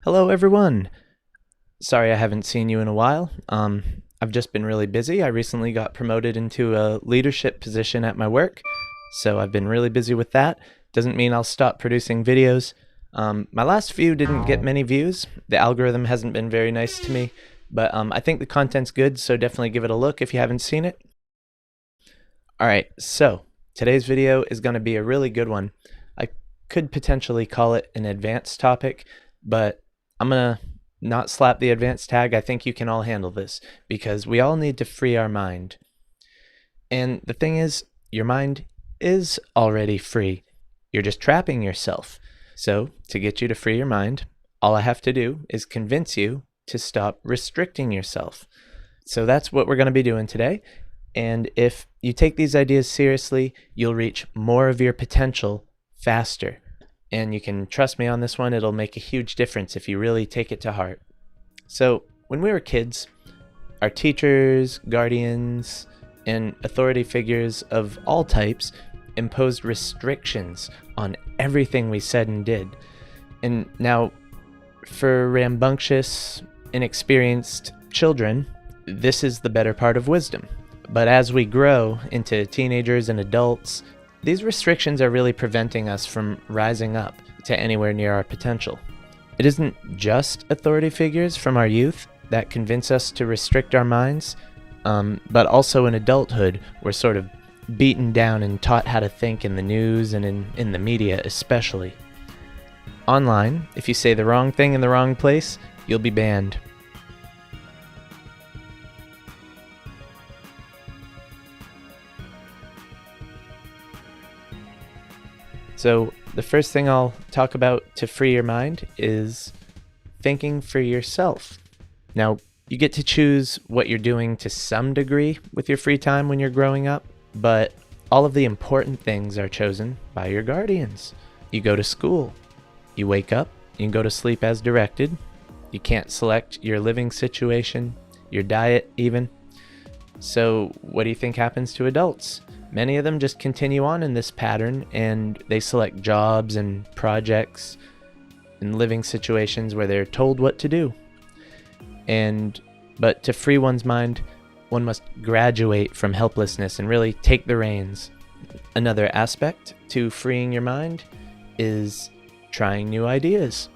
Hello, everyone. Sorry I haven't seen you in a while. I've just been really busy. I recently got promoted into a leadership position at my work, so I've been really busy with that. Doesn't mean I'll stop producing videos. My last few didn't get many views. The algorithm hasn't been very nice to me, but I think the content's good, so definitely give it a look if you haven't seen it. Alright, so today's video is going to be a really good one. I could potentially call it an advanced topic, but I'm going to not slap the advanced tag. I think you can all handle this because we all need to free our mind. And the thing is, your mind is already free. You're just trapping yourself. So to get you to free your mind, all I have to do is convince you to stop restricting yourself. So that's what we're going to be doing today. And if you take these ideas seriously, you'll reach more of your potential faster. And you can trust me on this one, it'll make a huge difference if you really take it to heart. So, when we were kids, our teachers, guardians, and authority figures of all types imposed restrictions on everything we said and did. And now, for rambunctious, inexperienced children, this is the better part of wisdom. But as we grow into teenagers and adults, these restrictions are really preventing us from rising up to anywhere near our potential. It isn't just authority figures from our youth that convince us to restrict our minds, but also in adulthood, we're sort of beaten down and taught how to think in the news and in the media especially. Online, if you say the wrong thing in the wrong place, you'll be banned. So the first thing I'll talk about to free your mind is thinking for yourself. Now, you get to choose what you're doing to some degree with your free time when you're growing up, but all of the important things are chosen by your guardians. You go to school, you wake up, you can go to sleep as directed. You can't select your living situation, your diet even. So what do you think happens to adults? Many of them just continue on in this pattern and they select jobs and projects and living situations where they're told what to do. But to free one's mind, one must graduate from helplessness and really take the reins. Another aspect to freeing your mind is trying new ideas.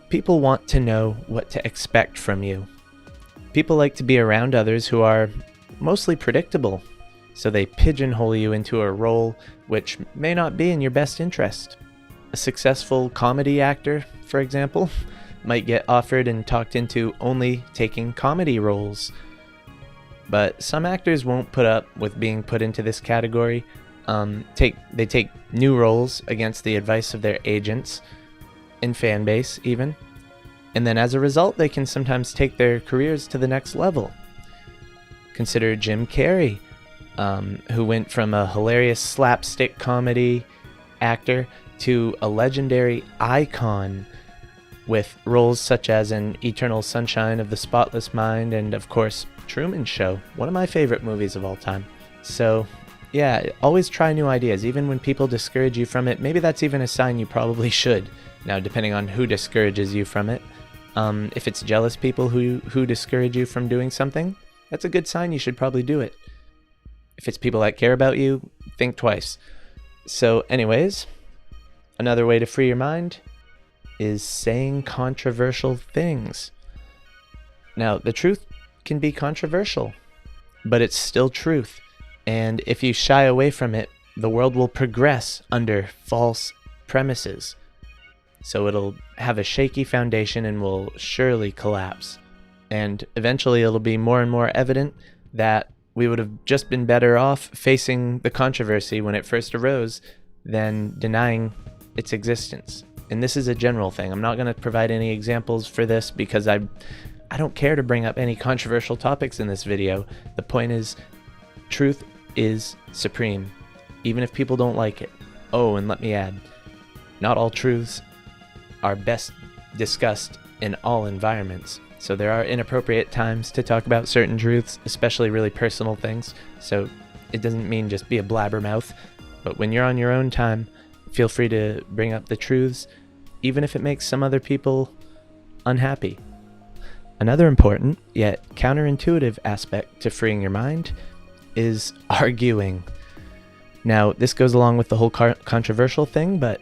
People want to know what to expect from you. People like to be around others who are mostly predictable. So they pigeonhole you into a role which may not be in your best interest. A successful comedy actor, for example, might get offered and talked into only taking comedy roles. But some actors won't put up with being put into this category. They take new roles against the advice of their agents and fan base even. And then as a result, they can sometimes take their careers to the next level. Consider Jim Carrey, who went from a hilarious slapstick comedy actor to a legendary icon with roles such as in Eternal Sunshine of the Spotless Mind and, of course, Truman Show, one of my favorite movies of all time. So, yeah, always try new ideas, even when people discourage you from it. Maybe that's even a sign you probably should. Now, depending on who discourages you from it. If it's jealous people who discourage you from doing something, that's a good sign you should probably do it. If it's people that care about you, think twice. So anyways, another way to free your mind is saying controversial things. Now, the truth can be controversial, but it's still truth. And if you shy away from it, the world will progress under false premises. So it'll have a shaky foundation and will surely collapse. And eventually it'll be more and more evident that we would have just been better off facing the controversy when it first arose than denying its existence. And this is a general thing. I'm not going to provide any examples for this because I don't care to bring up any controversial topics in this video. The point is, truth is supreme, even if people don't like it. Oh, and let me add, not all truths are best discussed in all environments. So there are inappropriate times to talk about certain truths, especially really personal things. So it doesn't mean just be a blabbermouth, but when you're on your own time, feel free to bring up the truths, even if it makes some other people unhappy. Another important, yet counterintuitive aspect to freeing your mind is arguing. Now, this goes along with the whole controversial thing, but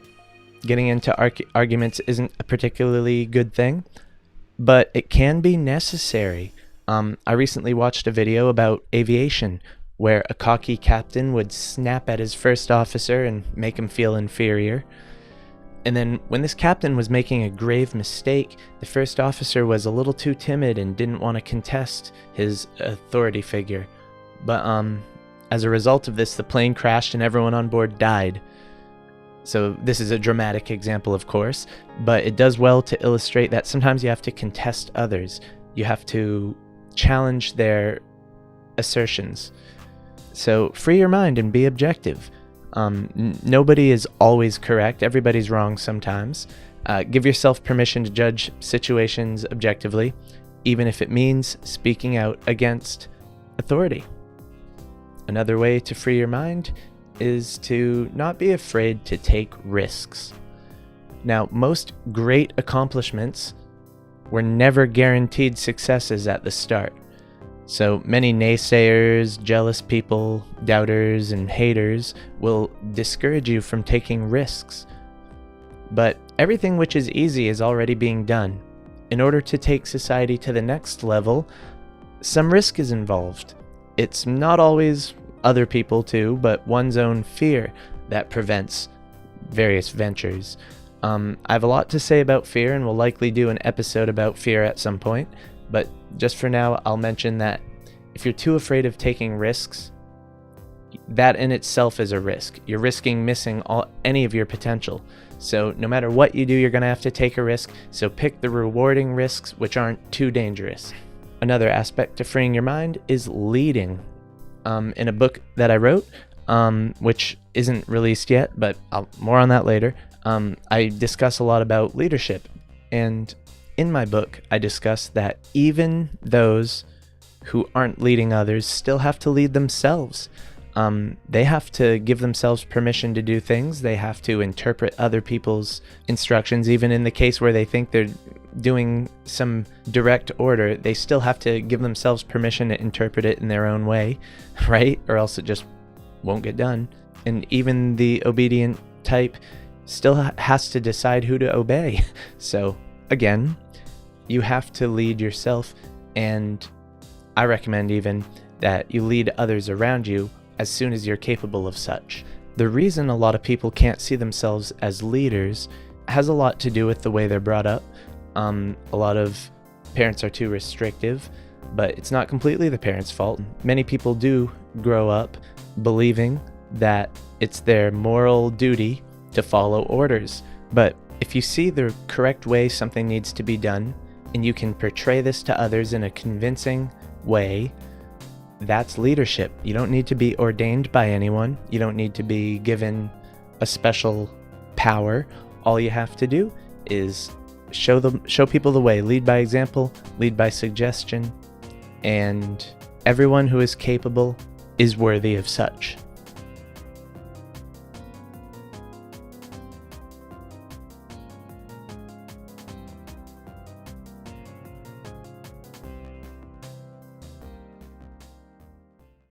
getting into arguments isn't a particularly good thing, but it can be necessary. I recently watched a video about aviation where a cocky captain would snap at his first officer and make him feel inferior. And then when this captain was making a grave mistake, the first officer was a little too timid and didn't want to contest his authority figure. But as a result of this, the plane crashed and everyone on board died. So this is a dramatic example, of course, but it does well to illustrate that sometimes you have to contest others. You have to challenge their assertions. So free your mind and be objective. Nobody is always correct. Everybody's wrong sometimes. Give yourself permission to judge situations objectively, even if it means speaking out against authority. Another way to free your mind is to not be afraid to take risks. Now, most great accomplishments were never guaranteed successes at the start. So many naysayers, jealous people, doubters, and haters will discourage you from taking risks. But everything which is easy is already being done. In order to take society to the next level, some risk is involved. It's not always other people too, but one's own fear that prevents various ventures. I have a lot to say about fear, and we'll likely do an episode about fear at some point. But just for now, I'll mention that if you're too afraid of taking risks, that in itself is a risk. You're risking missing any of your potential. So no matter what you do, you're going to have to take a risk. So pick the rewarding risks which aren't too dangerous. Another aspect to freeing your mind is leading. In a book that I wrote, which isn't released yet, but more on that later, I discuss a lot about leadership. And in my book, I discuss that even those who aren't leading others still have to lead themselves. They have to give themselves permission to do things. They have to interpret other people's instructions, even in the case where they think they're doing some direct order. They still have to give themselves permission to interpret it in their own way, right? Or else it just won't get done. And even the obedient type still has to decide who to obey. So again, you have to lead yourself, and I recommend even that you lead others around you as soon as you're capable of such. The reason a lot of people can't see themselves as leaders has a lot to do with the way they're brought up. A lot of parents are too restrictive, but it's not completely the parents' fault. Many people do grow up believing that it's their moral duty to follow orders. But if you see the correct way something needs to be done, and you can portray this to others in a convincing way, that's leadership. You don't need to be ordained by anyone. You don't need to be given a special power. All you have to do is show people the way. Lead by example, lead by suggestion, and everyone who is capable is worthy of such.